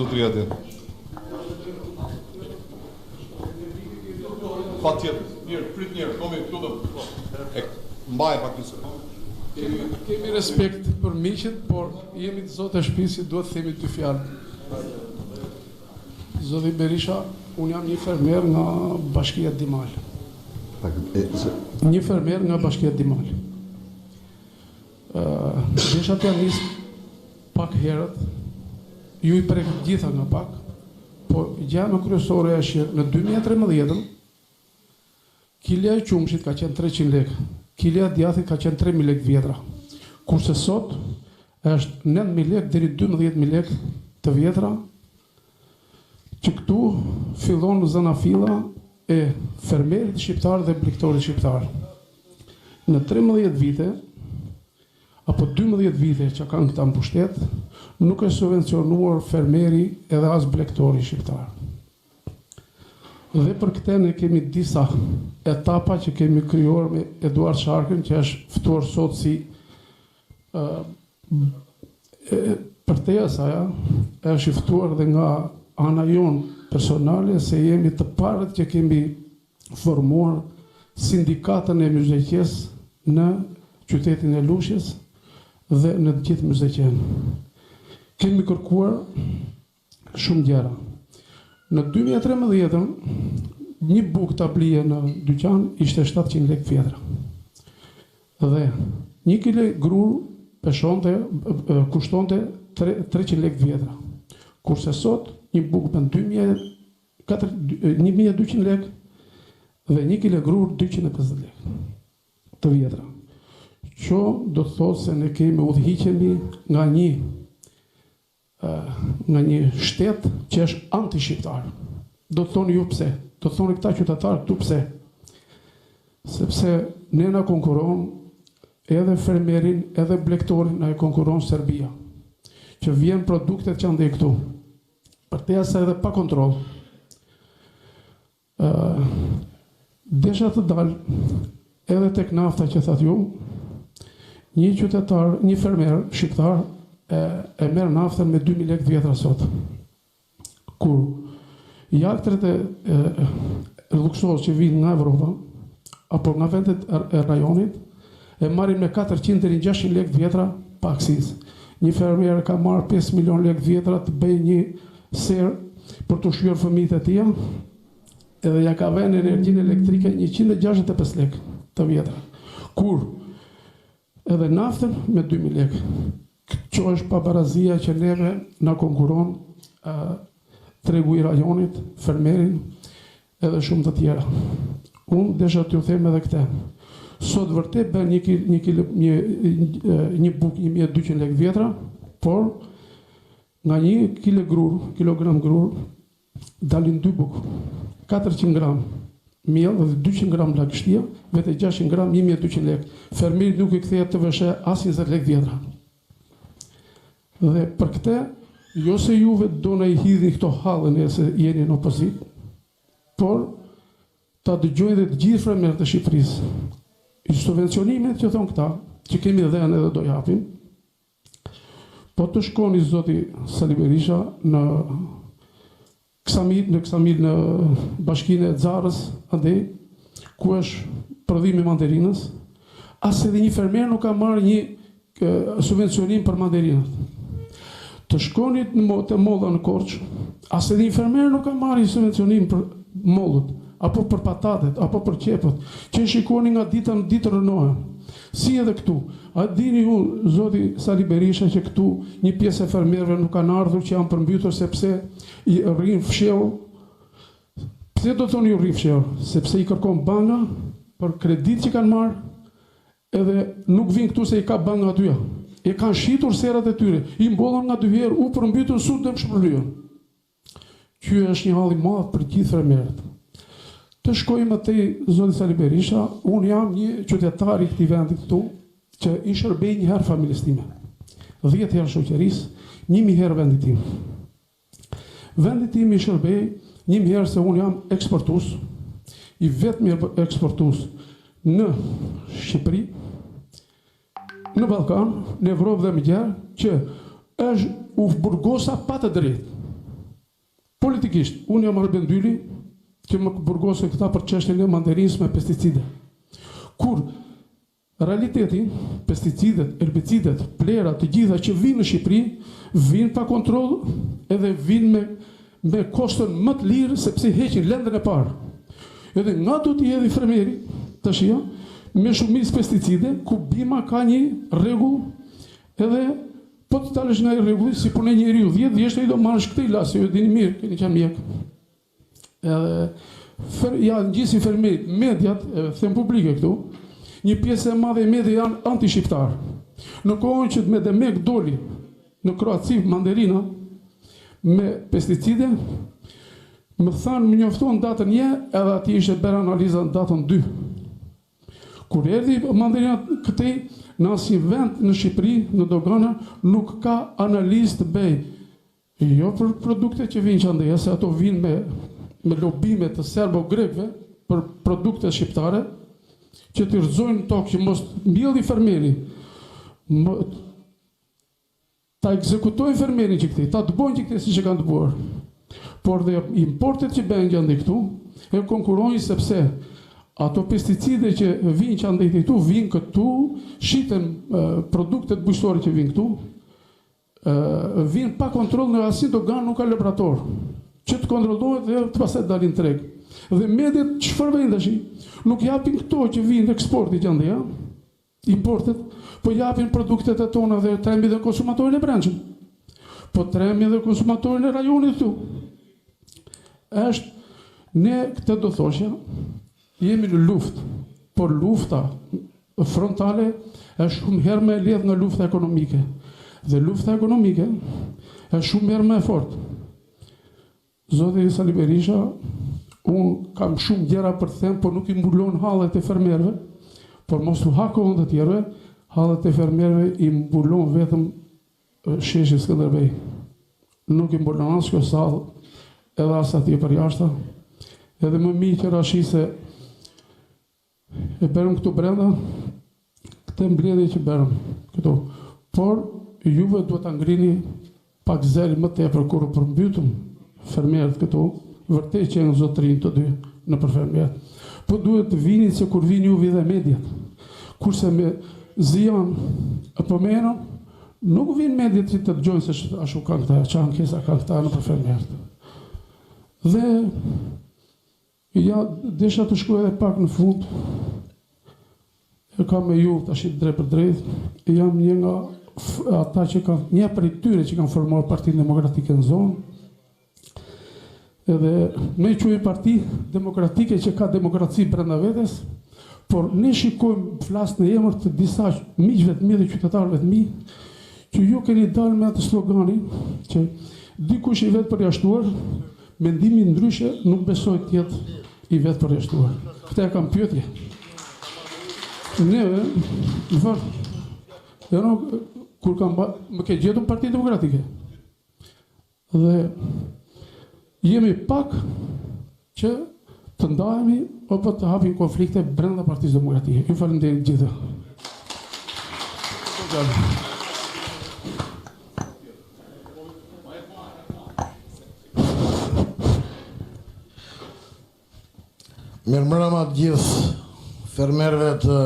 Zotëria atë. Patjetër. Mirë, prit njërë, komi këtu do. Mbaj pak nëse. Kemi respekt për miqët, por jemi të zotë e shtëpisë, duhet të themi dy fjalë. Zoti Berisha, unë jam një fermer nga Bashkia Dimal. Një fermer nga Bashkia Dimal. Desha t'ja nisë pak herët, ju i prek gjitha nga pak, po gjë më kryesore është që në 2013 kilja e qumshit ka qenë 300 lekë, kilja e djathit ka qenë 3.000 lekë vjetra, kurse sot është 9.000 lekë deri 12.000 lekë të vjetra, që këtu fillon zanafilla e fermerit shqiptar dhe bliktorit shqiptar. Në 13 vite, apo 12 vite që kanë këta në pushtet, nuk e subvencionuar fermeri edhe as blektori shqiptar. Dhe për këte ne kemi disa etapa që kemi krijuar me Eduard Sharkën, që është ftuar sot si për te asaja, është ftuar dhe nga ana jon personale, se jemi të parët që kemi formuar sindikatën e muzejqes në qytetin e Lushjes dhe në të gjithë muzejqen. Kemi kërkuar shumë gjëra. Në 2013, një bukë tablie në dyqan ishte 700 lekë vjetra. Dhe 1 kg grur kushtonte 300 lekë vjetra. Kurse sot, një bukë bën 1200 lekë dhe 1 kg grur 250 lekë të vjetra. Që do të thotë se ne kemi udhëhiqemi nga një shtet që është anti-shqiptar. Do të thonë ju pse, do të thonë këta qytetarë këtu pse. Sepse ne na konkuron edhe fermerin, edhe blektorin, na e konkuron Serbia, që vjen produktet që andej këtu. Për te asa edhe pa kontrol. Desha të dalë edhe tek nafta që thatë ju, një qytetar, një fermer shqiptar e merë naftën me 2.000 lekë vjetra sot. Kur jaktret e luksos që vinë nga Evropa, apo nga vendet e rajonit, e marrin me 400 deri 600 lekë vjetra pa aksis. Një fermer ka marrë 5 milion lekë vjetra të bëj një serë për të ushqyer fëmijët e tij, edhe ja ka vënë energjinë elektrike 165 lekë të vjetra. Kur edhe naftën me 2.000 lekë. Që është pabarazia që neve na konkuron tregu i rajonit, fermerin, edhe shumë të tjera. Unë desha t'ju them edhe këte. Sot vërtet bën një bukë 1.200 lekë vjetra, por nga 1 kilogram grur dalin 2 bukë. 400 gram miell dhe 200 gram lagështia, vete 600 gram 1.200 lekë. Fermeri nuk i kthehet të vëshe as 20 lekë vjetra. Dhe për këte, jo se juve do në i hidhni këto halën e se jeni në opozit, por ta dëgjojnë dhe të gjithë fermerët e Shqipërisë. I subvencionimet që thonë këta, që kemi dhenë edhe do japim, po të shkoni zoti Sali Berisha në Ksamil në bashkinë e Xarës, andej, ku është prodhimi manderinës, as edhe një fermer nuk ka marrë një subvencionim për manderinët. Të shkonit të molla në Korçë, as edhe një fermer nuk ka marrë një subvencionim për mollët, apo për patatet, apo për qepët, që shikoni nga dita në ditë rënohen. Si edhe këtu, a dini ju, zoti Sali Berisha, që këtu një pjesë e fermerëve nuk kanë ardhur, që janë përmbytur sepse i rrin fshehur. Pse do thonë ju rrin fshehur? Sepse i kërkon banka për kredit që kanë marrë, edhe nuk vinë këtu se i ka banka atyja. E kanë shitur serat e tyre, i mbollën nga 2 herë, u përmbytur sut dhe më shpërlyen. Ky është një hall i madh për gjithë fermerët. Të shkojmë te zoti Sali Berisha, unë jam një qytetar i këtij vendi këtu, që i shërbej një herë familjes time. 10 herë shoqërisë, 1000 herë vendit tim. Vendit tim i shërbej 1000 herë se unë jam eksportues, i vetmi eksportues në Shqipëri, në Ballkan, në Evropë dhe më gjerë, që është u burgosa pa të drejtë. politikisht, unë jam Arbendyli që më burgosën këta për çështjen e manderinës me pesticide. Kur realiteti, pesticidet, herbicidet, plerat, të gjitha që vinë në Shqipëri, vinë pa kontroll edhe vinë me koston më të lirë sepse heqin lendën e parë. Edhe nga do t'i hedhë fermeri, tash ja, me shumicë pesticide, ku bima ka një rregull edhe po të talësh nga i rregulli si punë njeriu, 10 vjeç ai do marrësh këtë ilas, ju dini mirë, keni qenë mjek. Edhe ja ngjisin fermerit, mediat, them publike këtu, një pjesë e madhe e mediat janë anti-shqiptar. Në kohën që me Demek doli në Kroaci mandarina me pesticide, më thanë, më njoftuan datën 1, edhe ati ishte bërë analiza në datën 2. Kur erdhi mandarina këtej, në asnjë vend në Shqipëri, në dogana, nuk ka analizë të bëj. Jo për produkte që vinë që andeja, se ato vinë me lobime të serbo-grekve për produkte shqiptare, që të rëzojnë tokë, që mos mbjellë i fermeri, ta ekzekutojnë fermerin që këti, ta të bojnë që këti si që kanë të bërë. Por dhe importet që bëjnë që ndaj këtu, e konkurojnë sepse ato pesticide që vinë që ndaj këtu, vinë këtu, shiten produktet bujqësore që vinë këtu, vinë pa kontrol në asnjë dogan, nuk ka laborator, që të kontrollohet dhe të pastaj dalin treg. Dhe mediat çfarë bëjnë tash? Nuk japin këto që vinë eksporti që ndaj, importet, po japin produktet e tona dhe trembi dhe konsumatorin e brendshëm. Po trembi dhe konsumatorin e rajonit këtu. Ne këtë do thoshja, jemi në luftë, por lufta frontale është shumë herë më e lehtë nga lufta ekonomike. Dhe lufta ekonomike është shumë herë më e fortë. Zoti Sali Berisha, unë kam shumë gjëra për të thënë, por nuk i mbulon hallet e fermerëve, por mos u hakon të tjerëve, hallet e fermerëve i mbulon vetëm sheshi Skënderbej. Nuk i mbulon as kjo sallë, edhe as atje për jashtë, edhe më mirë që rashi se e bërëm këtu brenda, këtë mbledhje që bërëm këtu. Por juve duhet ta ngrini pak zel më tepër kur u përmbytëm fermerët këtu, vërtet që janë zotërin të dy në për fermerët. Po duhet të vini se kur vini juve dhe mediat. Kurse me Zian apo Menon, nuk vinë mediat që të dëgjojnë se ashtu kanë këta, që ankesa kanë këta në për fermerët. Dhe ja, desha të shkoj edhe pak në fund, e kam me ju tash drejt për drejt, jam një nga ata që kanë, një për i tyre që kanë formuar Partinë Demokratike në zonë, edhe me quajmë parti demokratike që ka demokraci brenda vetes, por ne shikojmë flas në emër të disa miqve të mi dhe qytetarëve të mi, që ju keni dalë me atë sloganin që dikush i vetë përjashtuar, mendimi ndryshe nuk besoj të jetë i vetë përjashtuar. Këtë e kam pyetje. Neve, në fakt, kur më ke gjetur Partinë Demokratike, dhe jemi pak që të ndahemi apo të hapim konflikte brenda Partisë Demokratike. Ju falenderoj gjithë. Mirëmbrëma të gjithë fermerëve të